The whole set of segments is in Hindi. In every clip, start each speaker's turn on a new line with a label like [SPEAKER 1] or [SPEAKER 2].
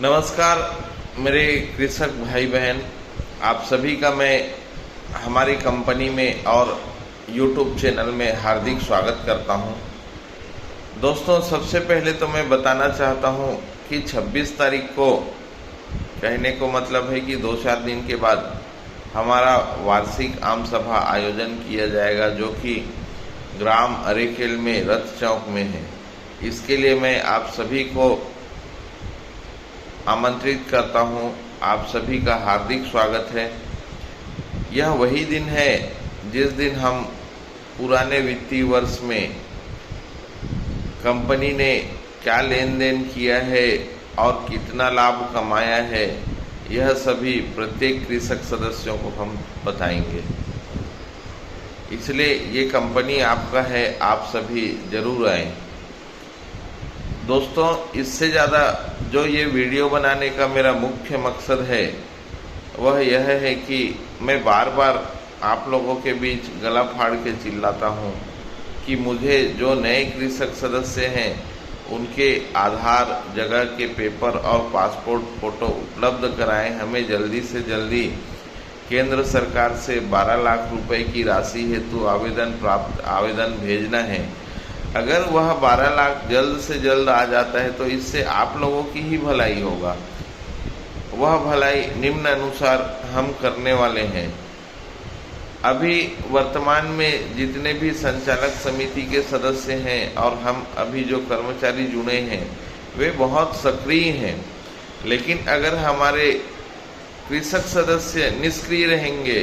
[SPEAKER 1] नमस्कार मेरे कृषक भाई बहन, आप सभी का मैं हमारी कंपनी में और YouTube चैनल में हार्दिक स्वागत करता हूं। दोस्तों, सबसे पहले तो मैं बताना चाहता हूं कि 26 तारीख को, कहने को मतलब है कि 2-4 दिन के बाद हमारा वार्षिक आम सभा आयोजन किया जाएगा, जो कि ग्राम अरेखेल में रथ चौक में है। इसके लिए मैं आप सभी को आमंत्रित करता हूं। आप सभी का हार्दिक स्वागत है। यह वही दिन है जिस दिन हम पुराने वित्तीय वर्ष में कंपनी ने क्या लेन देन किया है और कितना लाभ कमाया है, यह सभी प्रत्येक कृषक सदस्यों को हम बताएंगे। इसलिए ये कंपनी आपका है, आप सभी जरूर आएं। दोस्तों, इससे ज़्यादा जो ये वीडियो बनाने का मेरा मुख्य मकसद है वह यह है कि मैं बार बार आप लोगों के बीच गला फाड़ के चिल्लाता हूँ कि मुझे जो नए कृषक सदस्य हैं उनके आधार, जगह के पेपर और पासपोर्ट फ़ोटो उपलब्ध कराएं। हमें जल्दी से जल्दी केंद्र सरकार से 12 लाख रुपए की राशि हेतु आवेदन भेजना है। अगर वह 12 लाख जल्द से जल्द आ जाता है तो इससे आप लोगों की ही भलाई होगा। वह भलाई निम्न अनुसार हम करने वाले हैं। अभी वर्तमान में जितने भी संचालक समिति के सदस्य हैं और हम अभी जो कर्मचारी जुड़े हैं वे बहुत सक्रिय हैं, लेकिन अगर हमारे कृषक सदस्य निष्क्रिय रहेंगे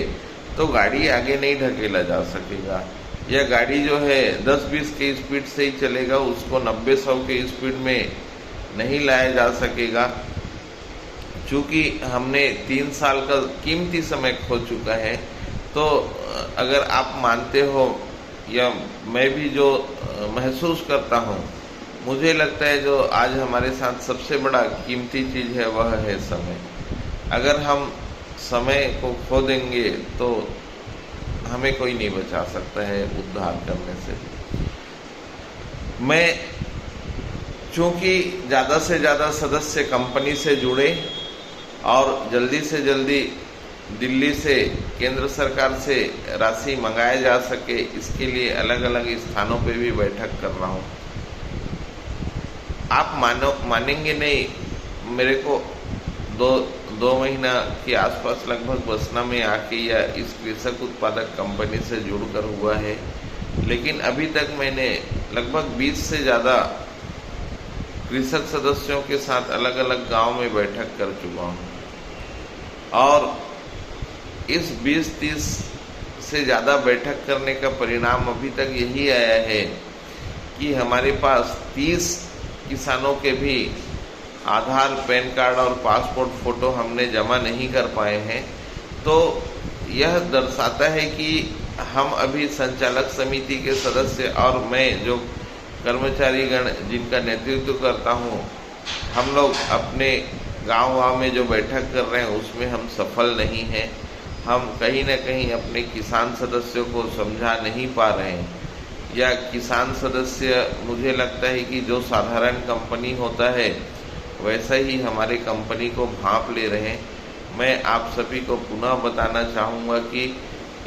[SPEAKER 1] तो गाड़ी आगे नहीं ढकेला जा सकेगा। यह गाड़ी जो है 10-20 के स्पीड से ही चलेगा, उसको 90-100 के स्पीड में नहीं लाया जा सकेगा। चूँकि हमने 3 साल का कीमती समय खो चुका है, तो अगर आप मानते हो या मैं भी जो महसूस करता हूँ, मुझे लगता है जो आज हमारे साथ सबसे बड़ा कीमती चीज़ है वह है समय। अगर हम समय को खो देंगे तो हमें कोई नहीं बचा सकता है उद्धार करने से। मैं चूँकि ज़्यादा से ज़्यादा सदस्य कंपनी से जुड़े और जल्दी से जल्दी दिल्ली से, केंद्र सरकार से राशि मंगाया जा सके, इसके लिए अलग अलग स्थानों पे भी बैठक कर रहा हूँ। आप मानेंगे नहीं, मेरे को दो महीना के आसपास लगभग बसना में आके या इस कृषक उत्पादक कंपनी से जुड़कर हुआ है, लेकिन अभी तक मैंने लगभग 20 से ज़्यादा कृषक सदस्यों के साथ अलग अलग गांव में बैठक कर चुका हूँ। और इस 20-30 से ज़्यादा बैठक करने का परिणाम अभी तक यही आया है कि हमारे पास 30 किसानों के भी आधार, पैन कार्ड और पासपोर्ट फ़ोटो हमने जमा नहीं कर पाए हैं। तो यह दर्शाता है कि हम अभी संचालक समिति के सदस्य और मैं जो कर्मचारीगण जिनका नेतृत्व करता हूँ, हम लोग अपने गांव में जो बैठक कर रहे हैं उसमें हम सफल नहीं हैं। हम कहीं न कहीं अपने किसान सदस्यों को समझा नहीं पा रहे हैं, या किसान सदस्य, मुझे लगता है कि जो साधारण कंपनी होता है वैसा ही हमारे कंपनी को भांप ले रहे हैं। मैं आप सभी को पुनः बताना चाहूँगा कि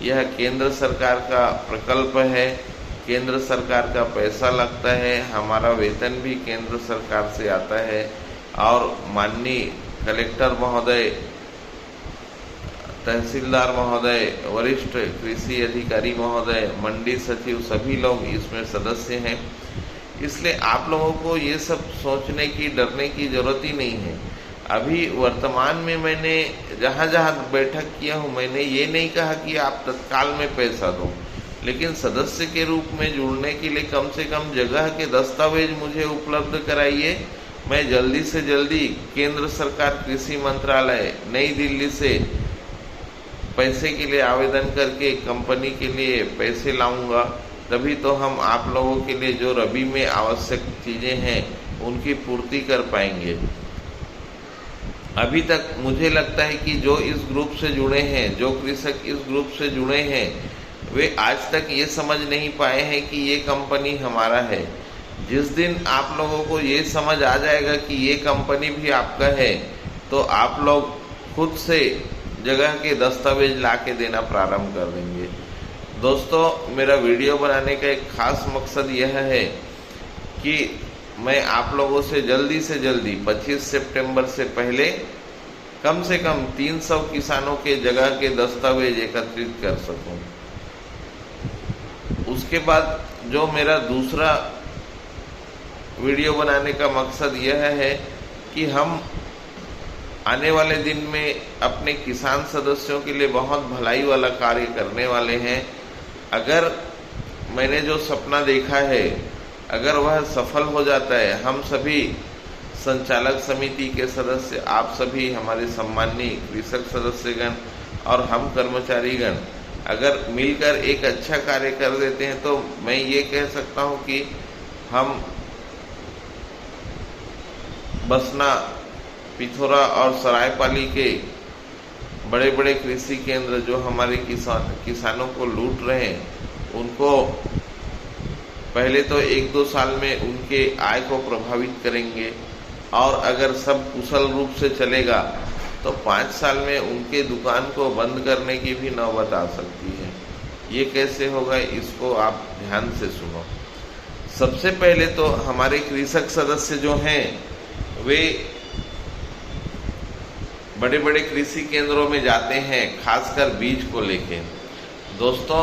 [SPEAKER 1] यह केंद्र सरकार का प्रकल्प है, केंद्र सरकार का पैसा लगता है, हमारा वेतन भी केंद्र सरकार से आता है और माननीय कलेक्टर महोदय, तहसीलदार महोदय, वरिष्ठ कृषि अधिकारी महोदय, मंडी सचिव, सभी लोग इसमें सदस्य हैं। इसलिए आप लोगों को ये सब सोचने की, डरने की ज़रूरत ही नहीं है। अभी वर्तमान में मैंने जहाँ जहाँ बैठक किया हूँ, मैंने ये नहीं कहा कि आप तत्काल में पैसा दो, लेकिन सदस्य के रूप में जुड़ने के लिए कम से कम जगह के दस्तावेज मुझे उपलब्ध कराइए। मैं जल्दी से जल्दी केंद्र सरकार कृषि मंत्रालय नई दिल्ली से पैसे के लिए आवेदन करके कंपनी के लिए पैसे लाऊंगा, तभी तो हम आप लोगों के लिए जो रबी में आवश्यक चीज़ें हैं उनकी पूर्ति कर पाएंगे। अभी तक मुझे लगता है कि जो इस ग्रुप से जुड़े हैं, जो कृषक इस ग्रुप से जुड़े हैं, वे आज तक ये समझ नहीं पाए हैं कि ये कंपनी हमारा है। जिस दिन आप लोगों को ये समझ आ जाएगा कि ये कंपनी भी आपका है, तो आप लोग खुद से जगह के दस्तावेज ला के देना प्रारंभ कर देंगे। दोस्तों, मेरा वीडियो बनाने का एक खास मकसद यह है कि मैं आप लोगों से जल्दी 25 सितंबर से पहले कम से कम 300 किसानों के जगह के दस्तावेज एकत्रित कर सकूं। उसके बाद जो मेरा दूसरा वीडियो बनाने का मकसद यह है कि हम आने वाले दिन में अपने किसान सदस्यों के लिए बहुत भलाई वाला कार्य करने वाले हैं। अगर मैंने जो सपना देखा है, अगर वह सफल हो जाता है, हम सभी संचालक समिति के सदस्य, आप सभी हमारे सम्माननीय कृषक सदस्यगण और हम कर्मचारीगण अगर मिलकर एक अच्छा कार्य कर देते हैं, तो मैं ये कह सकता हूँ कि हम बसना, पिथौरा और सरायपाली के बड़े बड़े कृषि केंद्र जो हमारे किसानों को लूट रहे हैं, उनको पहले तो 1-2 साल में उनके आय को प्रभावित करेंगे, और अगर सब कुशल रूप से चलेगा तो 5 साल में उनके दुकान को बंद करने की भी नौबत आ सकती है। ये कैसे होगा, इसको आप ध्यान से सुनो। सबसे पहले तो हमारे कृषक सदस्य जो हैं वे बड़े बड़े कृषि केंद्रों में जाते हैं, खासकर बीज को लेके। दोस्तों,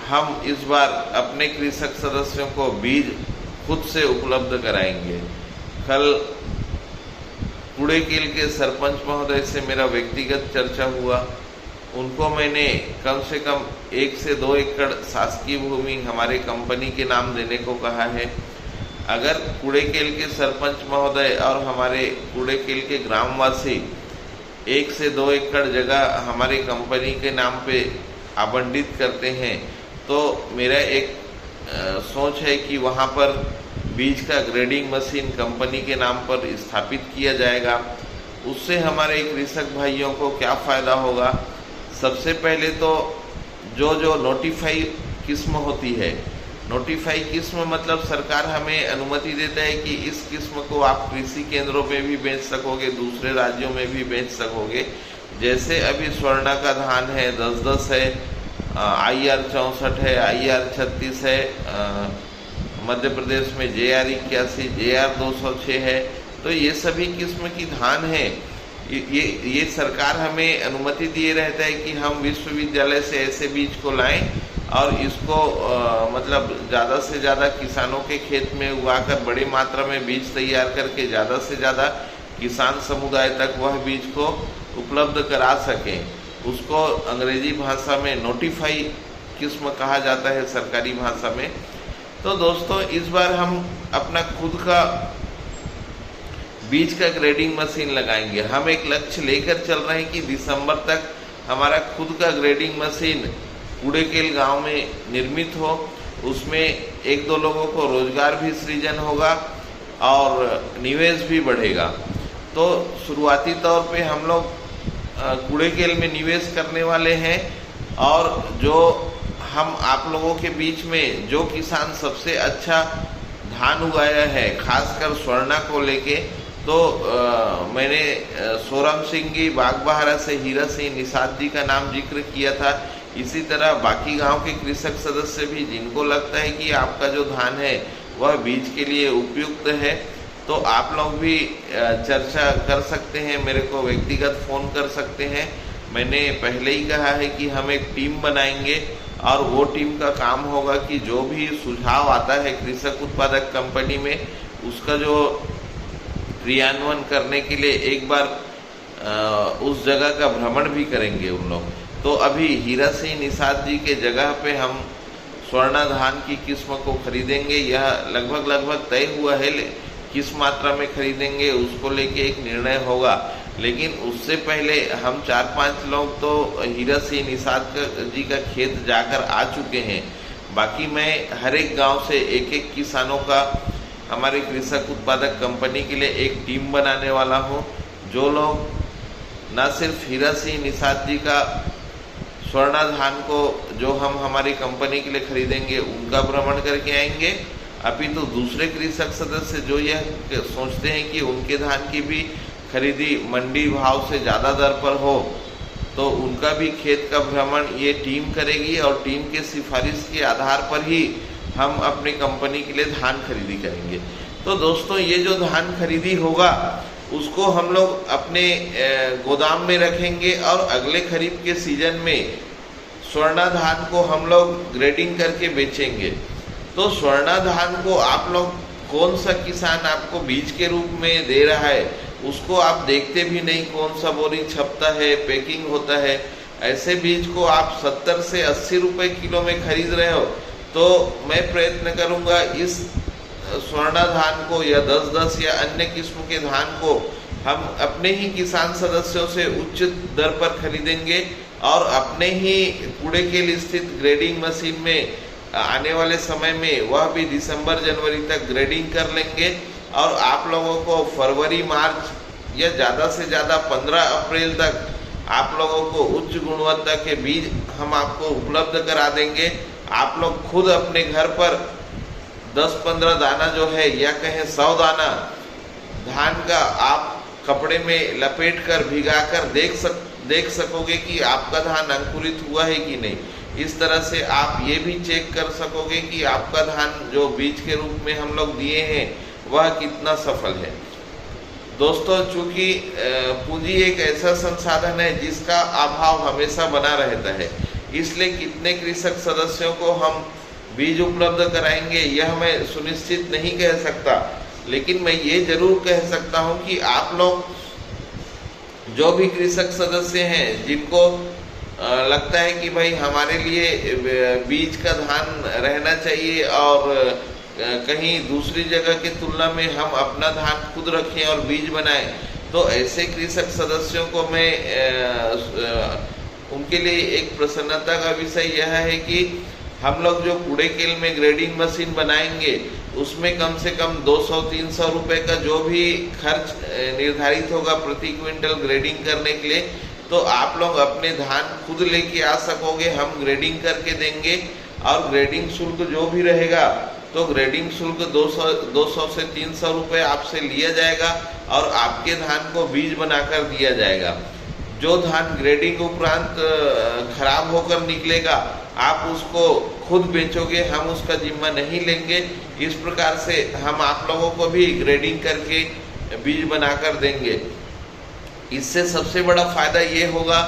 [SPEAKER 1] हम इस बार अपने कृषक सदस्यों को बीज खुद से उपलब्ध कराएंगे। कल कुड़ेकेल के सरपंच महोदय से मेरा व्यक्तिगत चर्चा हुआ। उनको मैंने कम से कम 1 से 2 एकड़ शासकीय भूमि हमारे कंपनी के नाम देने को कहा है। अगर कुड़ेकेल के सरपंच महोदय और हमारे कुड़ेकेल के ग्रामवासी 1 से 2 एकड़ जगह हमारी कंपनी के नाम पे आवंटित करते हैं, तो मेरा एक सोच है कि वहाँ पर बीज का ग्रेडिंग मशीन कंपनी के नाम पर स्थापित किया जाएगा। उससे हमारे कृषक भाइयों को क्या फ़ायदा होगा? सबसे पहले तो जो नोटिफाई किस्म होती है, नोटिफाई किस्म मतलब सरकार हमें अनुमति देता है कि इस किस्म को आप कृषि केंद्रों में भी बेच सकोगे, दूसरे राज्यों में भी बेच सकोगे। जैसे अभी स्वर्णा का धान है 10-10 है, IR 64 है, IR 36 है, मध्य प्रदेश में JR 81, JR 206 है। तो ये सभी किस्म की धान है। ये सरकार हमें अनुमति दिए रहता है कि हम विश्वविद्यालय से ऐसे बीज को लाएं और इसको मतलब ज़्यादा से ज़्यादा किसानों के खेत में उगाकर बड़ी मात्रा में बीज तैयार करके ज़्यादा से ज़्यादा किसान समुदाय तक वह बीज को उपलब्ध करा सकें। उसको अंग्रेजी भाषा में नोटिफाई किस्म कहा जाता है सरकारी भाषा में। तो दोस्तों, इस बार हम अपना खुद का बीज का ग्रेडिंग मशीन लगाएंगे। हम एक लक्ष्य लेकर चल रहे हैं कि दिसंबर तक हमारा खुद का ग्रेडिंग मशीन कुड़ेकेल गांव में निर्मित हो। उसमें 1-2 लोगों को रोजगार भी सृजन होगा और निवेश भी बढ़ेगा। तो शुरुआती तौर पे हम लोग कुड़ेकेल में निवेश करने वाले हैं, और जो हम आप लोगों के बीच में जो किसान सबसे अच्छा धान उगाया है, खासकर स्वर्णा को लेके, तो मैंने सोरम सिंह जी बागबहारा से हीरा सिंह निषाद जी का नाम जिक्र किया था। इसी तरह बाकी गांव के कृषक सदस्य भी जिनको लगता है कि आपका जो धान है वह बीज के लिए उपयुक्त है, तो आप लोग भी चर्चा कर सकते हैं, मेरे को व्यक्तिगत फ़ोन कर सकते हैं। मैंने पहले ही कहा है कि हम एक टीम बनाएंगे, और वो टीम का काम होगा कि जो भी सुझाव आता है कृषक उत्पादक कंपनी में, उसका जो क्रियान्वयन करने के लिए एक बार उस जगह का भ्रमण भी करेंगे उन लोग। तो अभी हीरा सिंह निषाद जी के जगह पे हम स्वर्णा धान की किस्म को खरीदेंगे। यह लगभग तय हुआ है, किस मात्रा में खरीदेंगे उसको लेके एक निर्णय होगा। लेकिन उससे पहले हम 4-5 लोग तो हीरा सिंह निषाद जी का खेत जाकर आ चुके हैं। बाकी मैं हर एक गांव से एक किसानों का हमारे कृषक उत्पादक कंपनी के लिए एक टीम बनाने वाला हूं। जो लोग न सिर्फ हीरा सिंह निषाद जी का स्वर्णा धान को जो हम हमारी कंपनी के लिए खरीदेंगे उनका भ्रमण करके आएंगे, अपितु दूसरे कृषक सदस्य जो यह सोचते हैं कि उनके धान की भी खरीदी मंडी भाव से ज़्यादा दर पर हो, तो उनका भी खेत का भ्रमण ये टीम करेगी और टीम के सिफारिश के आधार पर ही हम अपनी कंपनी के लिए धान खरीदी करेंगे। तो दोस्तों, ये जो धान खरीदी होगा उसको हम लोग अपने गोदाम में रखेंगे और अगले खरीफ के सीजन में स्वर्णा धान को हम लोग ग्रेडिंग करके बेचेंगे। तो स्वर्णा धान को आप लोग, कौन सा किसान आपको बीज के रूप में दे रहा है उसको आप देखते भी नहीं, कौन सा बोरी छपता है, पैकिंग होता है। ऐसे बीज को आप 70 से 80 रुपए किलो में खरीद रहे हो, तो मैं प्रयत्न करूंगा इस स्वर्णा धान को या 10-10 या अन्य किस्म के धान को हम अपने ही किसान सदस्यों से उच्च दर पर खरीदेंगे और अपने ही कूड़ेकेल स्थित ग्रेडिंग मशीन में आने वाले समय में वह भी दिसंबर जनवरी तक ग्रेडिंग कर लेंगे और आप लोगों को फरवरी मार्च या ज़्यादा से ज़्यादा 15 अप्रैल तक आप लोगों को उच्च गुणवत्ता के बीज हम आपको उपलब्ध करा देंगे। आप लोग खुद अपने घर पर 10-15 दाना जो है या कहें 100 दाना धान का आप कपड़े में लपेट कर भिगा कर देख सकोगे कि आपका धान अंकुरित हुआ है कि नहीं। इस तरह से आप ये भी चेक कर सकोगे कि आपका धान जो बीज के रूप में हम लोग दिए हैं वह कितना सफल है। दोस्तों, चूंकि पूंजी एक ऐसा संसाधन है जिसका अभाव हमेशा बना रहता है, इसलिए कितने कृषक सदस्यों को हम बीज उपलब्ध कराएंगे यह मैं सुनिश्चित नहीं कह सकता, लेकिन मैं ये जरूर कह सकता हूं कि आप लोग जो भी कृषक सदस्य हैं जिनको लगता है कि भाई हमारे लिए बीज का धान रहना चाहिए और कहीं दूसरी जगह की तुलना में हम अपना धान खुद रखें और बीज बनाएं, तो ऐसे कृषक सदस्यों को मैं उनके लिए एक प्रसन्नता का विषय यह है कि हम लोग जो कूड़ेकेल में ग्रेडिंग मशीन बनाएंगे उसमें कम से कम 200-300 रुपए का जो भी खर्च निर्धारित होगा प्रति क्विंटल ग्रेडिंग करने के लिए, तो आप लोग अपने धान खुद लेके आ सकोगे, हम ग्रेडिंग करके देंगे और ग्रेडिंग शुल्क जो भी रहेगा तो ग्रेडिंग शुल्क 200 से 300 रुपए आपसे लिया जाएगा और आपके धान को बीज बनाकर दिया जाएगा। जो धान ग्रेडिंग उपरांत खराब होकर निकलेगा आप उसको खुद बेचोगे, हम उसका जिम्मा नहीं लेंगे। इस प्रकार से हम आप लोगों को भी ग्रेडिंग करके बीज बनाकर देंगे। इससे सबसे बड़ा फायदा ये होगा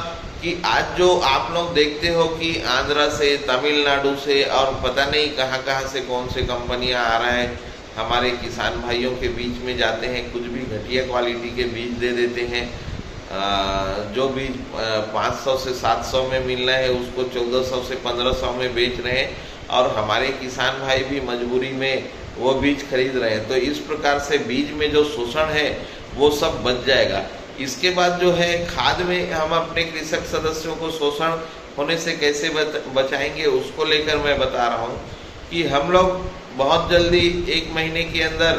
[SPEAKER 1] कि आज जो आप लोग देखते हो कि आंध्रा से, तमिलनाडु से और पता नहीं कहाँ से कौन से कंपनियां आ रहा है, हमारे किसान भाइयों के बीच में जाते हैं, कुछ भी घटिया क्वालिटी के बीज दे देते हैं। जो बीज 500 से 700 में मिल रहा है उसको 1400 से 1500 में बेच रहे हैं और हमारे किसान भाई भी मजबूरी में वो बीज खरीद रहे हैं। तो इस प्रकार से बीज में जो शोषण है वो सब बच जाएगा। इसके बाद जो है खाद में हम अपने कृषक सदस्यों को शोषण होने से कैसे बचाएंगे उसको लेकर मैं बता रहा हूँ कि हम लोग बहुत जल्दी 1 महीने के अंदर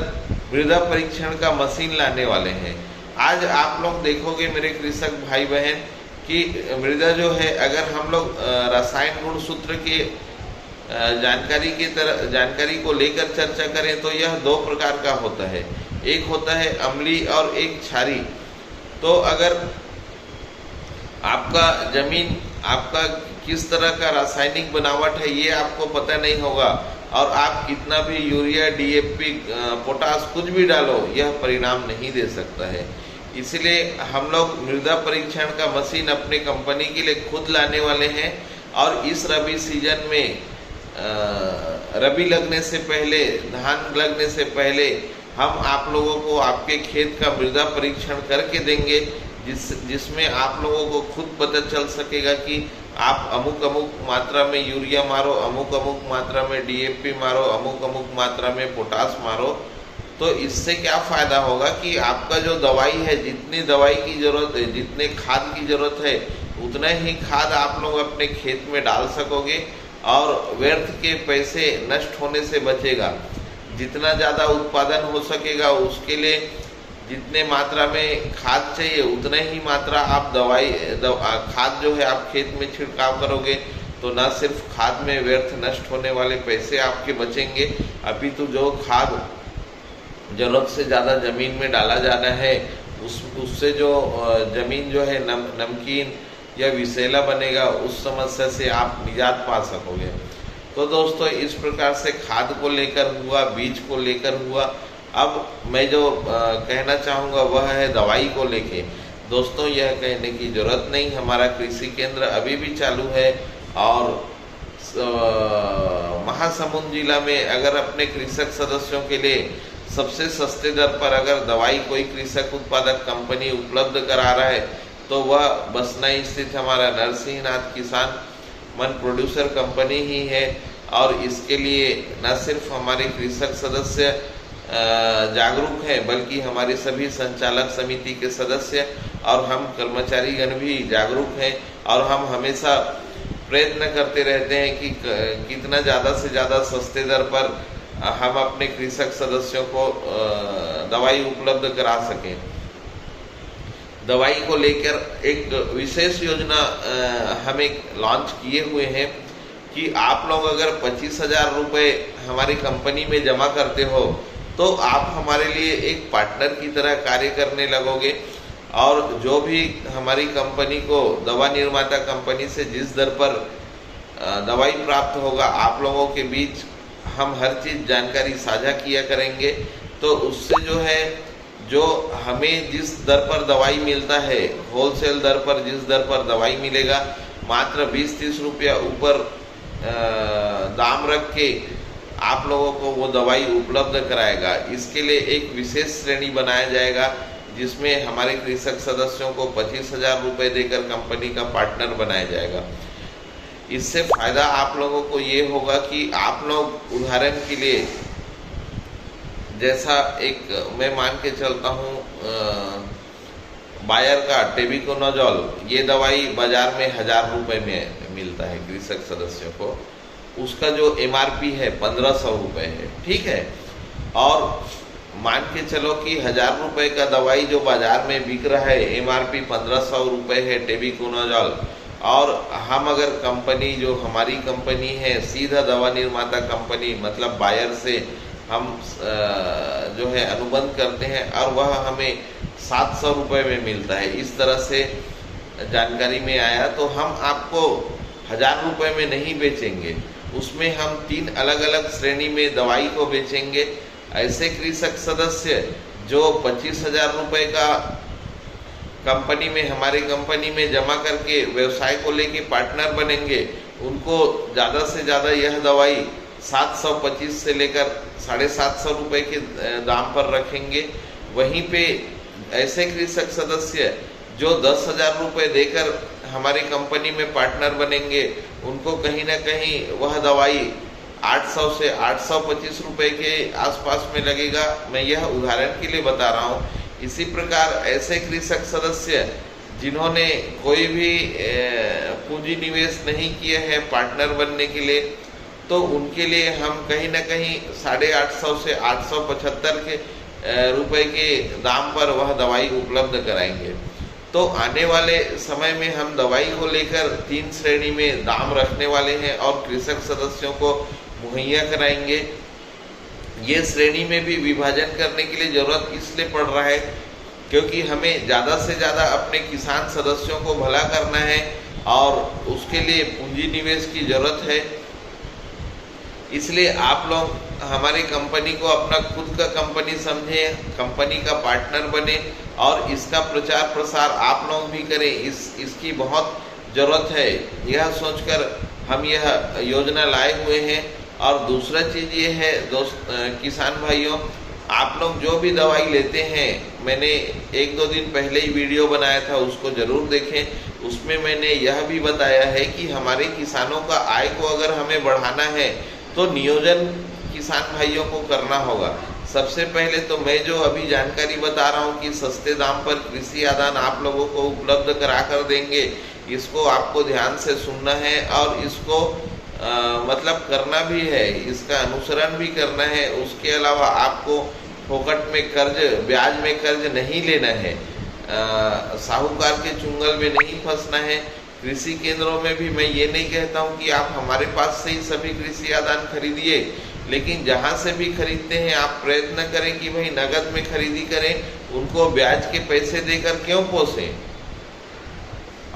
[SPEAKER 1] मृदा परीक्षण का मशीन लाने वाले हैं। आज आप लोग देखोगे मेरे कृषक भाई बहन कि मृदा जो है, अगर हम लोग रसायन गुण सूत्र के जानकारी को लेकर चर्चा करें तो यह 2 प्रकार का होता है, एक होता है अम्लीय और एक क्षारीय। तो अगर आपका जमीन आपका किस तरह का रासायनिक बनावट है ये आपको पता नहीं होगा और आप कितना भी यूरिया, डीएपी, पोटास कुछ भी डालो यह परिणाम नहीं दे सकता है। इसलिए हम लोग मृदा परीक्षण का मशीन अपने कंपनी के लिए खुद लाने वाले हैं और इस रबी सीजन में रबी लगने से पहले, धान लगने से पहले हम आप लोगों को आपके खेत का मृदा परीक्षण करके देंगे, जिसमें आप लोगों को खुद पता चल सकेगा कि आप अमुक मात्रा में यूरिया मारो, अमुक मात्रा में डीएपी मारो, अमुक मात्रा में पोटास मारो। तो इससे क्या फ़ायदा होगा कि आपका जो दवाई है, जितनी दवाई की ज़रूरत है, जितने खाद की ज़रूरत है, उतना ही खाद आप लोग अपने खेत में डाल सकोगे और व्यर्थ के पैसे नष्ट होने से बचेगा। जितना ज़्यादा उत्पादन हो सकेगा उसके लिए जितने मात्रा में खाद चाहिए उतना ही मात्रा आप खाद जो है आप खेत में छिड़काव करोगे तो ना सिर्फ खाद में व्यर्थ नष्ट होने वाले पैसे आपके बचेंगे, अपितु जो खाद जरूरत से ज़्यादा ज़मीन में डाला जाना है उससे जो ज़मीन जो है नमकीन या विषैला बनेगा, उस समस्या से आप निजात पा सकोगे। तो दोस्तों इस प्रकार से खाद को लेकर हुआ, बीज को लेकर हुआ। अब मैं जो कहना चाहूँगा वह है दवाई को लेके। दोस्तों यह कहने की ज़रूरत नहीं, हमारा कृषि केंद्र अभी भी चालू है और महासमुंद जिला में अगर अपने कृषक सदस्यों के लिए सबसे सस्ते दर पर अगर दवाई कोई कृषक उत्पादक कंपनी उपलब्ध करा रहा है तो वह बसनाई स्थित हमारा नरसिंहनाथ किसान मन प्रोड्यूसर कंपनी ही है। और इसके लिए न सिर्फ हमारे कृषक सदस्य जागरूक हैं, बल्कि हमारे सभी संचालक समिति के सदस्य और हम कर्मचारीगण भी जागरूक हैं और हम हमेशा प्रयत्न करते रहते हैं कि कितना ज़्यादा से ज़्यादा सस्ते दर पर हम अपने कृषक सदस्यों को दवाई उपलब्ध करा सकें। दवाई को लेकर एक विशेष योजना हम एक लॉन्च किए हुए हैं कि आप लोग अगर 25,000 रुपये हमारी कंपनी में जमा करते हो तो आप हमारे लिए एक पार्टनर की तरह कार्य करने लगोगे और जो भी हमारी कंपनी को दवा निर्माता कंपनी से जिस दर पर दवाई प्राप्त होगा, आप लोगों के बीच हम हर चीज़ जानकारी साझा किया करेंगे। तो उससे जो है, जो हमें जिस दर पर दवाई मिलता है, होलसेल दर पर जिस दर पर दवाई मिलेगा, मात्र 20-30 रुपया ऊपर दाम रख के आप लोगों को वो दवाई उपलब्ध कराएगा। इसके लिए एक विशेष श्रेणी बनाया जाएगा जिसमें हमारे कृषक सदस्यों को 25,000 रुपये देकर कंपनी का पार्टनर बनाया जाएगा। इससे फ़ायदा आप लोगों को ये होगा कि आप लोग उदाहरण के लिए, जैसा एक मैं मान के चलता हूँ, बायर का टेबिकोनोजोल, ये दवाई बाज़ार में 1,000 रुपये में मिलता है कृषक सदस्यों को, उसका जो MRP है 1,500 रुपये है, ठीक है। और मान के चलो कि 1,000 रुपये का दवाई जो बाज़ार में बिक रहा है, MRP 1,500 रुपये है टेबिकोनोजोल, और हम अगर कंपनी, जो हमारी कंपनी है, सीधा दवा निर्माता कंपनी मतलब बायर से हम जो है अनुबंध करते हैं और वह हमें 700 रुपये में मिलता है, इस तरह से जानकारी में आया। तो हम आपको 1,000 रुपये में नहीं बेचेंगे, उसमें हम 3 अलग अलग श्रेणी में दवाई को बेचेंगे। ऐसे कृषक सदस्य जो 25,000 रुपये का कंपनी में, हमारी कंपनी में जमा करके व्यवसाय को लेके पार्टनर बनेंगे, उनको ज़्यादा से ज़्यादा यह दवाई 725 से लेकर 750 रुपये के दाम पर रखेंगे। वहीं पे ऐसे कृषक सदस्य जो 10,000 रुपये देकर हमारी कंपनी में पार्टनर बनेंगे, उनको कहीं ना कहीं वह दवाई 800 से 825 रुपये के आसपास में लगेगा। मैं यह उदाहरण के लिए बता रहा हूँ। इसी प्रकार ऐसे कृषक सदस्य जिन्होंने कोई भी पूंजी निवेश नहीं किया है पार्टनर बनने के लिए, तो उनके लिए हम कहीं ना कहीं 850 से 875 के रुपए के दाम पर वह दवाई उपलब्ध कराएंगे। तो आने वाले समय में हम दवाई को लेकर 3 श्रेणी में दाम रखने वाले हैं और कृषक सदस्यों को मुहैया कराएंगे। ये श्रेणी में भी विभाजन करने के लिए ज़रूरत इसलिए पड़ रहा है क्योंकि हमें ज़्यादा से ज़्यादा अपने किसान सदस्यों को भला करना है और उसके लिए पूंजी निवेश की ज़रूरत है। इसलिए आप लोग हमारी कंपनी को अपना खुद का कंपनी समझें, कंपनी का पार्टनर बने और इसका प्रचार प्रसार आप लोग भी करें। इसकी बहुत ज़रूरत है, यह सोचकर हम यह योजना लाए हुए हैं। और दूसरा चीज़ ये है किसान भाइयों, आप लोग जो भी दवाई लेते हैं, मैंने 1-2 दिन पहले ही वीडियो बनाया था, उसको ज़रूर देखें। उसमें मैंने यह भी बताया है कि हमारे किसानों का आय को अगर हमें बढ़ाना है तो नियोजन किसान भाइयों को करना होगा। सबसे पहले तो मैं जो अभी जानकारी बता रहा हूँ कि सस्ते दाम पर कृषि आदान आप लोगों को उपलब्ध करा कर देंगे, इसको आपको ध्यान से सुनना है और इसको मतलब करना भी है, इसका अनुसरण भी करना है। उसके अलावा आपको फोकट में कर्ज, ब्याज में कर्ज नहीं लेना है, साहूकार के चुंगल में नहीं फंसना है। कृषि केंद्रों में भी मैं ये नहीं कहता हूँ कि आप हमारे पास से ही सभी कृषि आदान खरीदिए, लेकिन जहाँ से भी खरीदते हैं आप प्रयत्न करें कि भाई नगद में खरीदी करें, उनको ब्याज के पैसे देकर क्यों पोसें।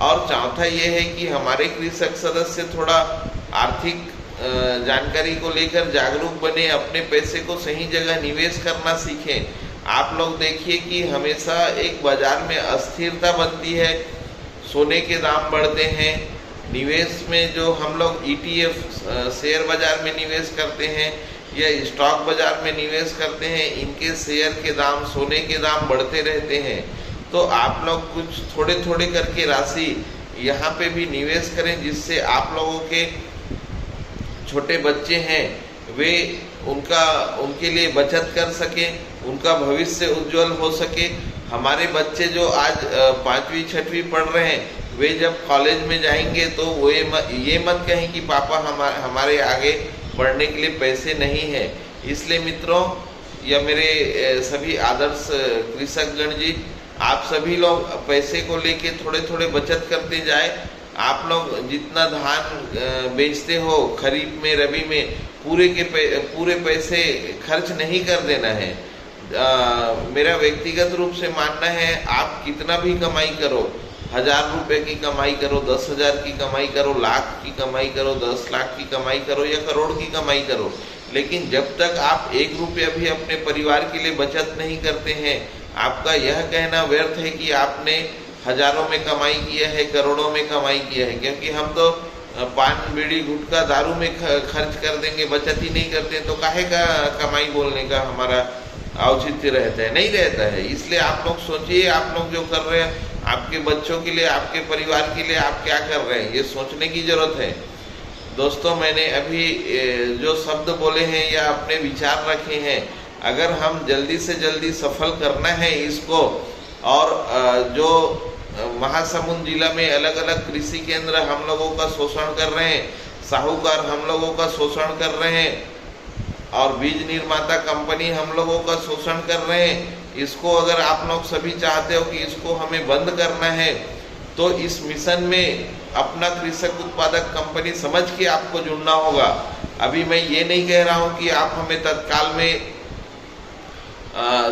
[SPEAKER 1] और चौथा ये है कि हमारे कृषक सदस्य थोड़ा आर्थिक जानकारी को लेकर जागरूक बने, अपने पैसे को सही जगह निवेश करना सीखें। आप लोग देखिए कि हमेशा एक बाजार में अस्थिरता बनती है, सोने के दाम बढ़ते हैं, निवेश में जो हम लोग ETF शेयर बाजार में निवेश करते हैं या स्टॉक बाजार में निवेश करते हैं, इनके शेयर के दाम, सोने के दाम बढ़ते रहते हैं। तो आप लोग कुछ थोड़े थोड़े करके राशि यहाँ पे भी निवेश करें, जिससे आप लोगों के छोटे बच्चे हैं वे उनके लिए बचत कर सकें, उनका भविष्य उज्जवल हो सके। हमारे बच्चे जो आज 5वीं 6वीं पढ़ रहे हैं, वे जब कॉलेज में जाएंगे तो वो ये मत कहें कि पापा हमारे आगे पढ़ने के लिए पैसे नहीं है। इसलिए मित्रों या मेरे सभी आदर्श कृषकगण जी, आप सभी लोग पैसे को लेके थोड़े थोड़े बचत करते जाए। आप लोग जितना धान बेचते हो खरीफ में, रबी में, पूरे पैसे खर्च नहीं कर देना है। मेरा व्यक्तिगत रूप से मानना है, आप कितना भी कमाई करो, 1000 रुपये की कमाई करो, 10,000 की कमाई करो, लाख की कमाई करो, 10 लाख की कमाई करो या करोड़ की कमाई करो, लेकिन जब तक आप 1 रुपया भी अपने परिवार के लिए बचत नहीं करते हैं, आपका यह कहना व्यर्थ है कि आपने हजारों में कमाई किया है, करोड़ों में कमाई किया है। क्योंकि हम तो पान, बीड़ी, गुटखा, दारू में खर्च कर देंगे, बचत ही नहीं करते, तो काहे का कमाई बोलने का हमारा औचित्य रहता है? नहीं रहता है। इसलिए आप लोग सोचिए, आप लोग जो कर रहे हैं आपके बच्चों के लिए, आपके परिवार के लिए आप क्या कर रहे हैं, ये सोचने की जरूरत है। दोस्तों, मैंने अभी जो शब्द बोले हैं या अपने विचार रखे हैं, अगर हम जल्दी से जल्दी सफल करना है इसको, और जो महासमुंद जिला में अलग अलग कृषि केंद्र हम लोगों का शोषण कर रहे हैं, साहूकार हम लोगों का शोषण कर रहे हैं, और बीज निर्माता कंपनी हम लोगों का शोषण कर रहे हैं, इसको अगर आप लोग सभी चाहते हो कि इसको हमें बंद करना है, तो इस मिशन में अपना कृषक उत्पादक कंपनी समझ के आपको जुड़ना होगा। अभी मैं ये नहीं कह रहा हूँ कि आप हमें तत्काल में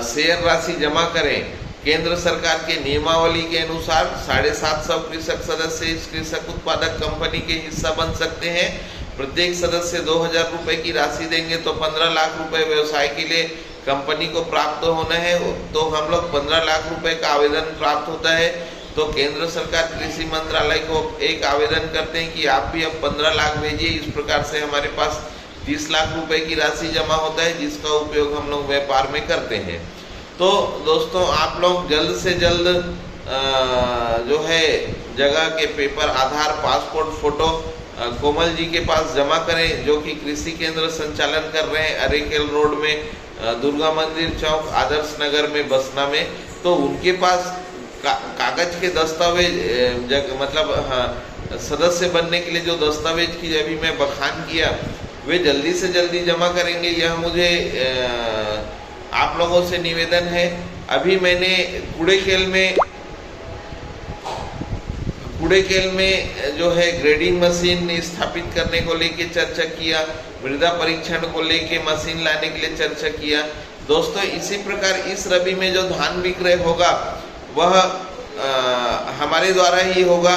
[SPEAKER 1] शेयर राशि जमा करें। केंद्र सरकार के नियमावली के अनुसार 750 कृषक सदस्य इस कृषक उत्पादक कंपनी के हिस्सा बन सकते हैं। प्रत्येक सदस्य 2000 रुपए की राशि देंगे तो 15 लाख रुपए व्यवसाय के लिए कंपनी को प्राप्त होना है। तो हम लोग 15 लाख रुपए का आवेदन प्राप्त होता है, तो केंद्र सरकार कृषि मंत्रालय को एक आवेदन करते हैं कि आप भी अब 15 लाख भेजिए। इस प्रकार से हमारे पास 30 लाख रुपए की राशि जमा होता है, जिसका उपयोग हम लोग व्यापार में करते हैं। तो दोस्तों, आप लोग जल्द से जल्द जो है जगह के पेपर, आधार, पासपोर्ट, फोटो कोमल जी के पास जमा करें, जो कि कृषि केंद्र संचालन कर रहे हैं अरेकेल रोड में, दुर्गा मंदिर चौक, आदर्श नगर में, बसना में। तो उनके पास कागज के दस्तावेज मतलब सदस्य बनने के लिए जो दस्तावेज की अभी मैं बखान किया, वे जल्दी से जल्दी जमा करेंगे, यह मुझे आप लोगों से निवेदन है। अभी मैंने कूड़ेकेल में जो है ग्रेडिंग मशीन स्थापित करने को लेके चर्चा किया, मृदा परीक्षण को लेके मशीन लाने के लिए चर्चा किया। दोस्तों, इसी प्रकार इस रबी में जो धान विक्रय होगा वह हमारे द्वारा ही होगा।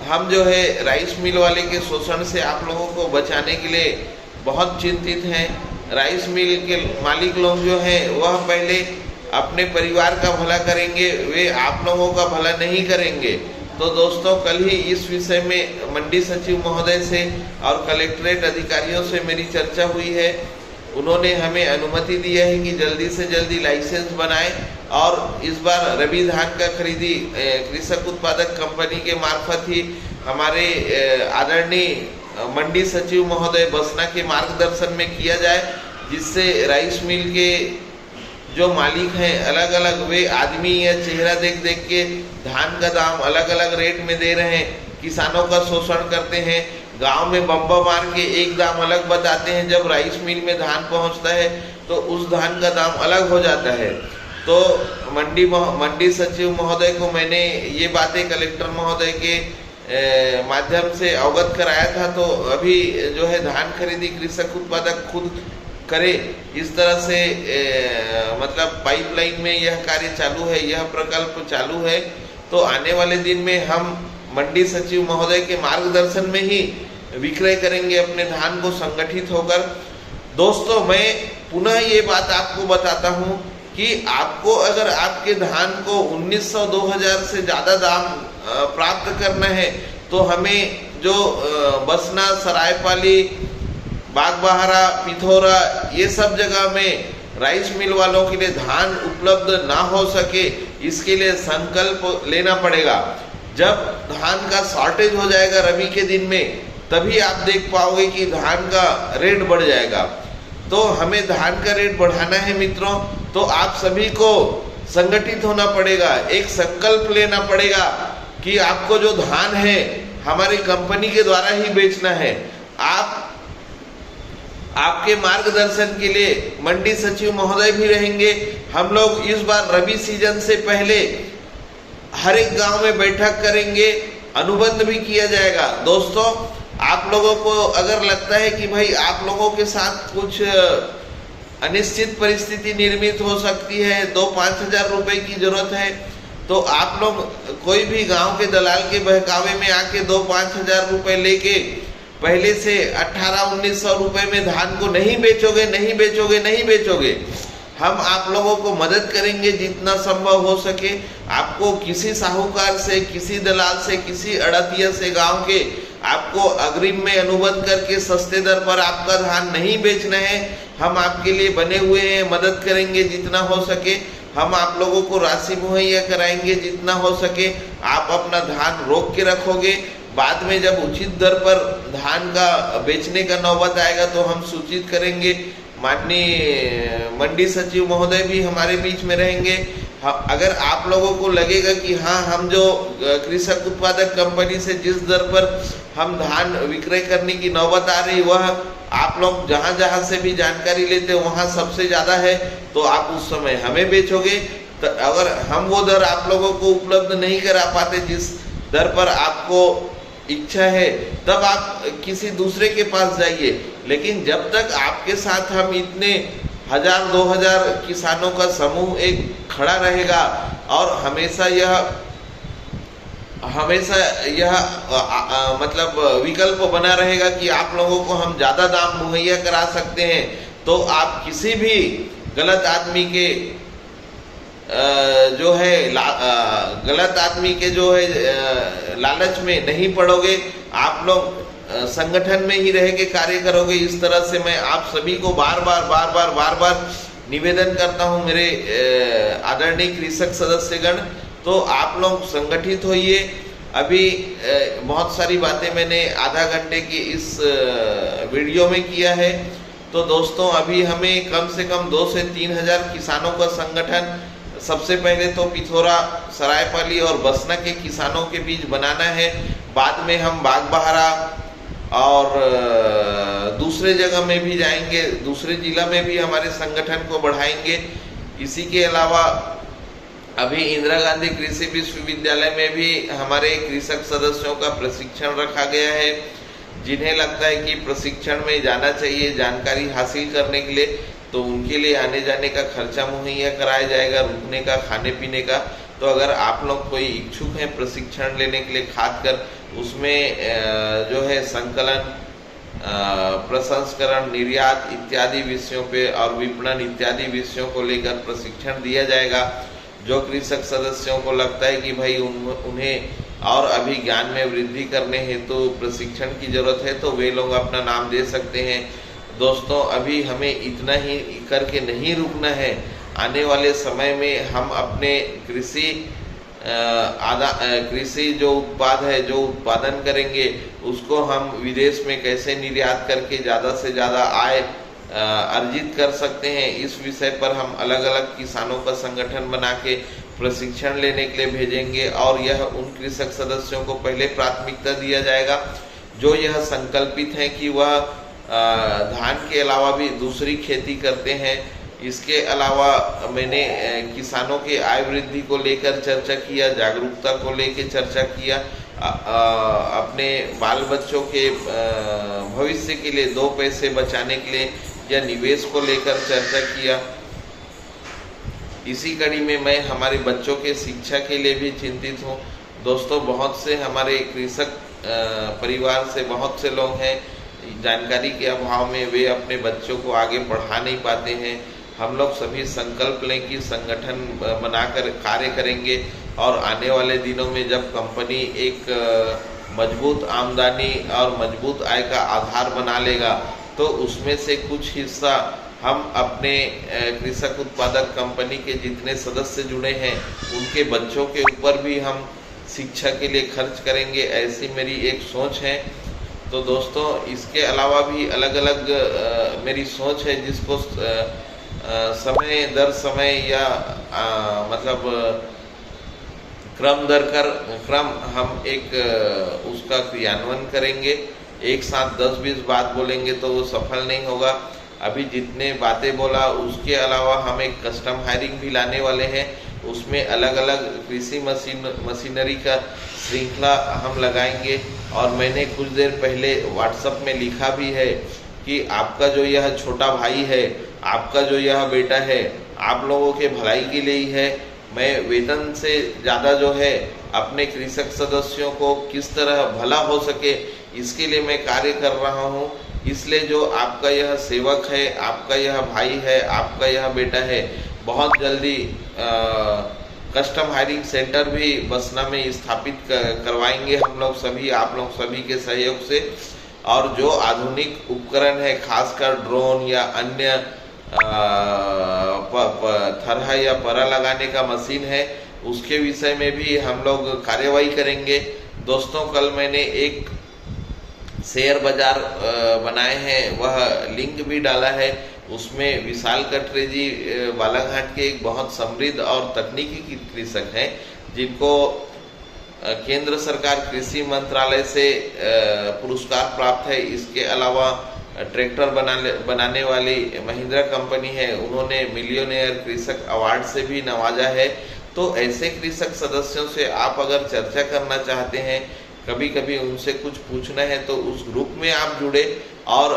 [SPEAKER 1] हम जो है राइस मिल वाले के शोषण से आप लोगों को बचाने के लिए बहुत चिंतित हैं। राइस मिल के मालिक लोग जो हैं वह पहले अपने परिवार का भला करेंगे, वे आप लोगों का भला नहीं करेंगे। तो दोस्तों, कल ही इस विषय में मंडी सचिव महोदय से और कलेक्ट्रेट अधिकारियों से मेरी चर्चा हुई है। उन्होंने हमें अनुमति दी है कि जल्दी से जल्दी लाइसेंस बनाएं और इस बार रबी धान का खरीदी कृषक उत्पादक कंपनी के मार्फत ही हमारे आदरणीय मंडी सचिव महोदय बसना के मार्गदर्शन में किया जाए, जिससे राइस मिल के जो मालिक हैं अलग अलग वे आदमी या चेहरा देख देख के धान का दाम अलग अलग रेट में दे रहे हैं, किसानों का शोषण करते हैं, गांव में बम्बा मार के एक दाम अलग बताते हैं, जब राइस मिल में धान पहुंचता है तो उस धान का दाम अलग हो जाता है। तो मंडी सचिव महोदय को मैंने ये बातें कलेक्टर महोदय के माध्यम से अवगत कराया था। तो अभी जो है धान खरीदी कृषक उत्पादक खुद करे, इस तरह से मतलब पाइपलाइन में यह कार्य चालू है, यह प्रकल्प चालू है। तो आने वाले दिन में हम मंडी सचिव महोदय के मार्गदर्शन में ही विक्रय करेंगे अपने धान को संगठित होकर। दोस्तों, मैं पुनः ये बात आपको बताता हूँ कि आपको अगर आपके धान को 1900-2000 से ज़्यादा दाम प्राप्त करना है तो हमें जो बसना, सरायपाली, बागबहारा, पिथौरा ये सब जगह में राइस मिल वालों के लिए धान उपलब्ध ना हो सके, इसके लिए संकल्प लेना पड़ेगा। जब धान का शॉर्टेज हो जाएगा रबी के दिन में, तभी आप देख पाओगे कि धान का रेट बढ़ जाएगा। तो हमें धान का रेट बढ़ाना है मित्रों, तो आप सभी को संगठित होना पड़ेगा, एक संकल्प लेना पड़ेगा कि आपको जो धान है हमारी कंपनी के द्वारा ही बेचना है। आपके मार्गदर्शन के लिए मंडी सचिव महोदय भी रहेंगे। हम लोग इस बार रबी सीजन से पहले हर एक गांव में बैठक करेंगे, अनुबंध भी किया जाएगा। दोस्तों, आप लोगों को अगर लगता है कि भाई आप लोगों के साथ कुछ अनिश्चित परिस्थिति निर्मित हो सकती है, 2-5 हजार रुपए की जरूरत है, तो आप लोग कोई भी गांव के दलाल के बहकावे में आके 2-5 हजार रुपए लेके पहले से 1800-1900 रुपए में धान को नहीं बेचोगे। हम आप लोगों को मदद करेंगे जितना संभव हो सके। आपको किसी साहूकार से, किसी दलाल से, किसी अड़तिया से गांव के आपको अग्रिम में अनुबंध करके सस्ते दर पर आपका धान नहीं बेचना है। हम आपके लिए बने हुए हैं, मदद करेंगे जितना हो सके। हम आप लोगों को राशि मुहैया कराएंगे जितना हो सके। आप अपना धान रोक के रखोगे, बाद में जब उचित दर पर धान का बेचने का नौबत आएगा तो हम सूचित करेंगे। माननीय मंडी सचिव महोदय भी हमारे बीच में रहेंगे। अगर आप लोगों को लगेगा कि हाँ, हम जो कृषक उत्पादक कंपनी से जिस दर पर हम धान विक्रय करने की नौबत आ रही, वह आप लोग जहाँ से भी जानकारी लेते वहाँ सबसे ज़्यादा है, तो आप उस समय हमें बेचोगे। तो अगर हम वो दर आप लोगों को उपलब्ध नहीं करा पाते जिस दर पर आपको इच्छा है, तब आप किसी दूसरे के पास जाइए। लेकिन जब तक आपके साथ हम इतने 1000-2000 किसानों का समूह एक खड़ा रहेगा और हमेशा यह मतलब विकल्प बना रहेगा कि आप लोगों को हम ज़्यादा दाम मुहैया करा सकते हैं, तो आप किसी भी गलत आदमी के लालच में नहीं पड़ोगे। आप लोग संगठन में ही रह के कार्य करोगे। इस तरह से मैं आप सभी को बार बार निवेदन करता हूं, मेरे आदरणीय कृषक सदस्यगण। तो आप लोग संगठित होइए। अभी बहुत सारी बातें मैंने आधा घंटे की इस वीडियो में किया है। तो दोस्तों, अभी हमें कम से कम 2 से 3 हजार किसानों का संगठन सबसे पहले तो पिथौरा, सरायपाली और बसना के किसानों के बीच बनाना है। बाद में हम बागबहारा और दूसरे जगह में भी जाएंगे, दूसरे जिला में भी हमारे संगठन को बढ़ाएंगे। इसी के अलावा अभी इंदिरा गांधी कृषि विश्वविद्यालय में भी हमारे कृषक सदस्यों का प्रशिक्षण रखा गया है। जिन्हें लगता है कि प्रशिक्षण में जाना चाहिए जानकारी हासिल करने के लिए, तो उनके लिए आने जाने का खर्चा मुहैया कराया जाएगा, रुकने का, खाने पीने का। तो अगर आप लोग कोई इच्छुक हैं प्रशिक्षण लेने के लिए, खासकर उसमें जो है संकलन, प्रसंस्करण, निर्यात इत्यादि विषयों पे और विपणन इत्यादि विषयों को लेकर प्रशिक्षण दिया जाएगा। जो कृषक सदस्यों को लगता है कि भाई उन्हें और अभी ज्ञान में वृद्धि करने हेतु प्रशिक्षण की जरूरत है, तो वे लोग अपना नाम दे सकते हैं। दोस्तों, अभी हमें इतना ही करके नहीं रुकना है। आने वाले समय में हम अपने कृषि जो उत्पाद है, जो उत्पादन करेंगे, उसको हम विदेश में कैसे निर्यात करके ज़्यादा से ज़्यादा आय अर्जित कर सकते हैं, इस विषय पर हम अलग अलग किसानों का संगठन बना के प्रशिक्षण लेने के लिए भेजेंगे। और यह उन कृषक सदस्यों को पहले प्राथमिकता दिया जाएगा जो यह संकल्पित हैं कि वह धान के अलावा भी दूसरी खेती करते हैं। इसके अलावा मैंने किसानों के आय वृद्धि को लेकर चर्चा किया, जागरूकता को लेकर चर्चा किया। अपने बाल बच्चों के भविष्य के लिए 2 पैसे बचाने के लिए या निवेश को लेकर चर्चा किया। इसी कड़ी में मैं हमारे बच्चों के शिक्षा के लिए भी चिंतित हूँ। दोस्तों, बहुत से हमारे कृषक परिवार से बहुत से लोग हैं, जानकारी के अभाव में वे अपने बच्चों को आगे पढ़ा नहीं पाते हैं। हम लोग सभी संकल्प लें कि संगठन बनाकर कार्य करेंगे और आने वाले दिनों में जब कंपनी एक मजबूत आमदनी और मजबूत आय का आधार बना लेगा तो उसमें से कुछ हिस्सा हम अपने कृषक उत्पादक कंपनी के जितने सदस्य जुड़े हैं उनके बच्चों के ऊपर भी हम शिक्षा के लिए खर्च करेंगे, ऐसी मेरी एक सोच है। तो दोस्तों, इसके अलावा भी अलग अलग मेरी सोच है जिसको समय दर समय या मतलब क्रम दर क्रम हम एक उसका क्रियान्वयन करेंगे। एक साथ 10-20 बात बोलेंगे तो वो सफल नहीं होगा। अभी जितने बातें बोला उसके अलावा हम एक कस्टम हायरिंग भी लाने वाले हैं। उसमें अलग अलग कृषि मशीनरी का श्रृंखला हम लगाएंगे। और मैंने कुछ देर पहले व्हाट्सएप में लिखा भी है कि आपका जो यह छोटा भाई है, आपका जो यह बेटा है, आप लोगों के भलाई के लिए ही है। मैं वेतन से ज़्यादा जो है अपने कृषक सदस्यों को किस तरह भला हो सके इसके लिए मैं कार्य कर रहा हूँ। इसलिए जो आपका यह सेवक है, आपका यह भाई है, आपका यह बेटा है, बहुत जल्दी कस्टम हायरिंग सेंटर भी बसना में स्थापित करवाएंगे हम लोग सभी, आप लोग सभी के सहयोग से। और जो आधुनिक उपकरण है, खासकर ड्रोन या अन्य थरहा या परा लगाने का मशीन है, उसके विषय में भी हम लोग कार्यवाही करेंगे। दोस्तों, कल मैंने एक शेयर बाजार बनाए हैं, वह लिंक भी डाला है। उसमें विशाल कटरे जी बालाघाट के एक बहुत समृद्ध और तकनीकी कृषक हैं जिनको केंद्र सरकार कृषि मंत्रालय से पुरस्कार प्राप्त है। इसके अलावा ट्रैक्टर बनाने वाली महिंद्रा कंपनी है, उन्होंने मिलियनेयर कृषक अवार्ड से भी नवाजा है। तो ऐसे कृषक सदस्यों से आप अगर चर्चा करना चाहते हैं, कभी कभी उनसे कुछ पूछना है, तो उस ग्रुप में आप जुड़े। और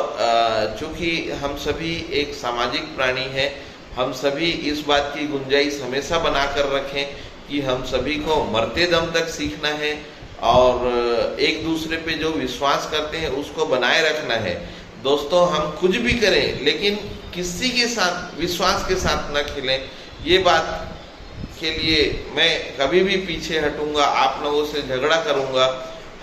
[SPEAKER 1] चूँकि हम सभी एक सामाजिक प्राणी हैं, हम सभी इस बात की गुंजाइश हमेशा बनाकर रखें कि हम सभी को मरते दम तक सीखना है और एक दूसरे पे जो विश्वास करते हैं उसको बनाए रखना है। दोस्तों, हम कुछ भी करें लेकिन किसी के साथ विश्वास के साथ न खेलें। ये बात के लिए मैं कभी भी पीछे हटूंगा, आप लोगों से झगड़ा करूंगा।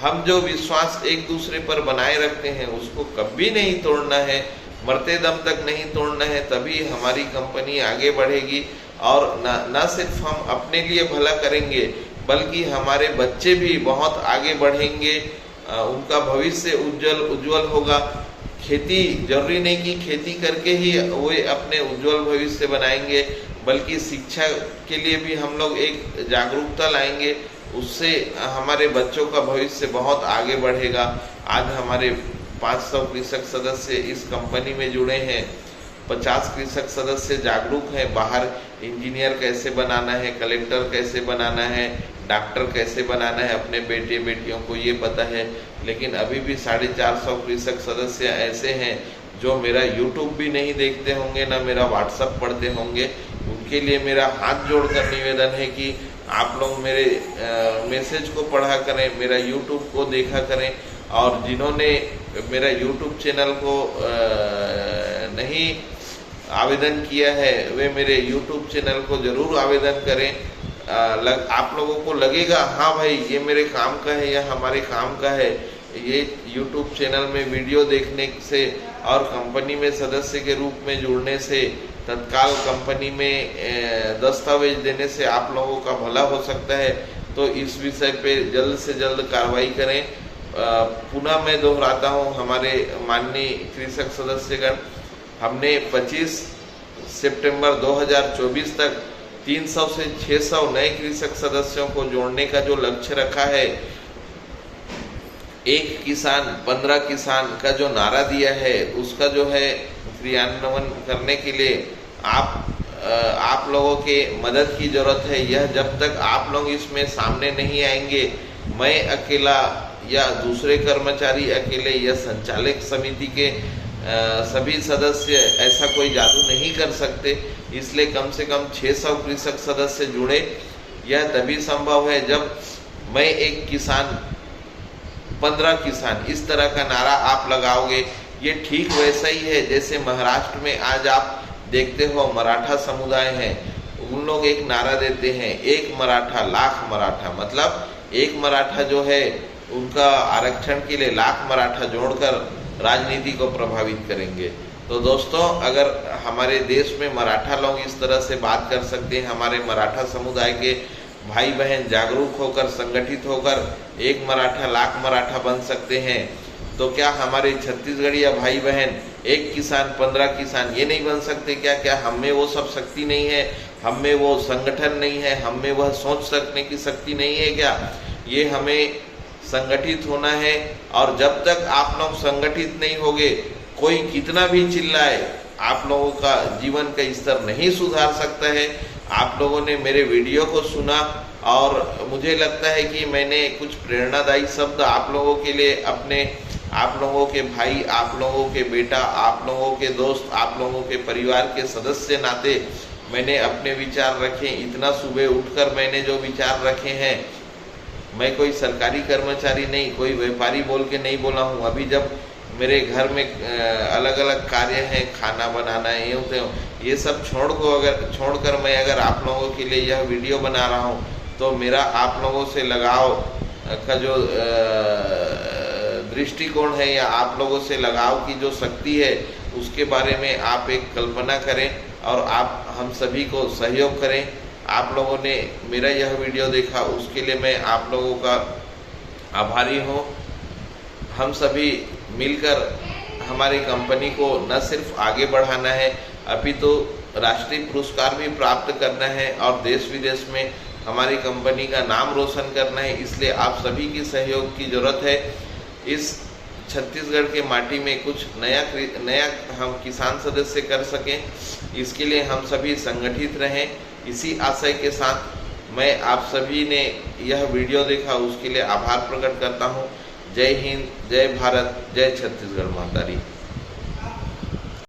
[SPEAKER 1] हम जो विश्वास एक दूसरे पर बनाए रखते हैं उसको कभी नहीं तोड़ना है, मरते दम तक नहीं तोड़ना है, तभी हमारी कंपनी आगे बढ़ेगी। और न सिर्फ हम अपने लिए भला करेंगे बल्कि हमारे बच्चे भी बहुत आगे बढ़ेंगे, उनका भविष्य उज्जवल होगा। खेती जरूरी नहीं कि खेती करके ही वो अपने उज्जवल भविष्य बनाएंगे, बल्कि शिक्षा के लिए भी हम लोग एक जागरूकता लाएंगे, उससे हमारे बच्चों का भविष्य बहुत आगे बढ़ेगा। आज हमारे 500 कृषक सदस्य इस कंपनी में जुड़े हैं, 50 कृषक सदस्य जागरूक हैं। बाहर इंजीनियर कैसे बनाना है, कलेक्टर कैसे बनाना है, डॉक्टर कैसे बनाना है, अपने बेटे बेटियों को ये पता है। लेकिन अभी भी 450 कृषक सदस्य ऐसे हैं जो मेरा यूट्यूब भी नहीं देखते होंगे, ना मेरा व्हाट्सएप पढ़ते होंगे। उनके लिए मेरा हाथ जोड़कर निवेदन है कि आप लोग मेरे मैसेज को पढ़ा करें, मेरा यूट्यूब को देखा करें। और जिन्होंने मेरा यूट्यूब चैनल को नहीं आवेदन किया है वे मेरे यूट्यूब चैनल को ज़रूर आवेदन करें। आप लोगों को लगेगा हाँ भाई ये मेरे काम का है या हमारे काम का है। ये यूट्यूब चैनल में वीडियो देखने से और कंपनी में सदस्य के रूप में जुड़ने से, तत्काल कंपनी में दस्तावेज देने से आप लोगों का भला हो सकता है। तो इस विषय पे जल्द से जल्द कार्रवाई करें। पुनः मैं दोहराता हूँ, हमारे माननीय कृषक सदस्यगण, हमने 25 सितंबर 2024 तक 300 से 600 नए कृषक सदस्यों को जोड़ने का जो लक्ष्य रखा है, एक किसान 15 किसान का जो नारा दिया है उसका जो है क्रियान्वयन करने के लिए आप लोगों के मदद की ज़रूरत है। यह जब तक आप लोग इसमें सामने नहीं आएंगे मैं अकेला या दूसरे कर्मचारी अकेले या संचालक समिति के सभी सदस्य ऐसा कोई जादू नहीं कर सकते। इसलिए कम से कम 600 कृषक सदस्य जुड़े। यह तभी संभव है जब मैं एक किसान 15 किसान, इस तरह का नारा आप लगाओगे। ये ठीक वैसा ही है जैसे महाराष्ट्र में आज आप देखते हो मराठा समुदाय है, उन लोग एक नारा देते हैं, एक मराठा लाख मराठा। मतलब एक मराठा जो है उनका आरक्षण के लिए लाख मराठा जोड़कर राजनीति को प्रभावित करेंगे। तो दोस्तों, अगर हमारे देश में मराठा लोग इस तरह से बात कर सकते हैं, हमारे मराठा समुदाय के भाई बहन जागरूक होकर संगठित होकर एक मराठा लाख मराठा बन सकते हैं, तो क्या हमारे छत्तीसगढ़िया भाई बहन एक किसान 15 किसान ये नहीं बन सकते क्या? क्या हम में वो सब शक्ति नहीं है? हम में वो संगठन नहीं है? हम में वह सोच सकने की शक्ति नहीं है क्या? ये हमें संगठित होना है। और जब तक आप लोग संगठित नहीं होगे, कोई कितना भी चिल्लाए, आप लोगों का जीवन का स्तर नहीं सुधार सकता है। आप लोगों ने मेरे वीडियो को सुना और मुझे लगता है कि मैंने कुछ प्रेरणादायी शब्द आप लोगों के लिए, अपने आप लोगों के भाई, आप लोगों के बेटा, आप लोगों के दोस्त, आप लोगों के परिवार के सदस्य नाते मैंने अपने विचार रखे। इतना सुबह उठकर मैंने जो विचार रखे हैं, मैं कोई सरकारी कर्मचारी नहीं, कोई व्यापारी बोल के नहीं बोला हूँ। अभी जब मेरे घर में अलग अलग कार्य हैं, खाना बनाना है, ये सब छोड़कर मैं अगर आप लोगों के लिए यह वीडियो बना रहा हूँ, तो मेरा आप लोगों से लगाव का जो दृष्टिकोण है या आप लोगों से लगाव की जो शक्ति है, उसके बारे में आप एक कल्पना करें और आप हम सभी को सहयोग करें। आप लोगों ने मेरा यह वीडियो देखा, उसके लिए मैं आप लोगों का आभारी हूँ। हम सभी मिलकर हमारी कंपनी को न सिर्फ आगे बढ़ाना है, अपितु राष्ट्रीय पुरस्कार भी प्राप्त करना है और देश विदेश में हमारी कंपनी का नाम रोशन करना है। इसलिए आप सभी की सहयोग की ज़रूरत है। इस छत्तीसगढ़ के माटी में कुछ नया हम किसान सदस्य कर सकें, इसके लिए हम सभी संगठित रहें। इसी आशय के साथ मैं आप सभी ने यह वीडियो देखा, उसके लिए आभार प्रकट करता हूँ। जय हिंद, जय भारत, जय छत्तीसगढ़ मातारी।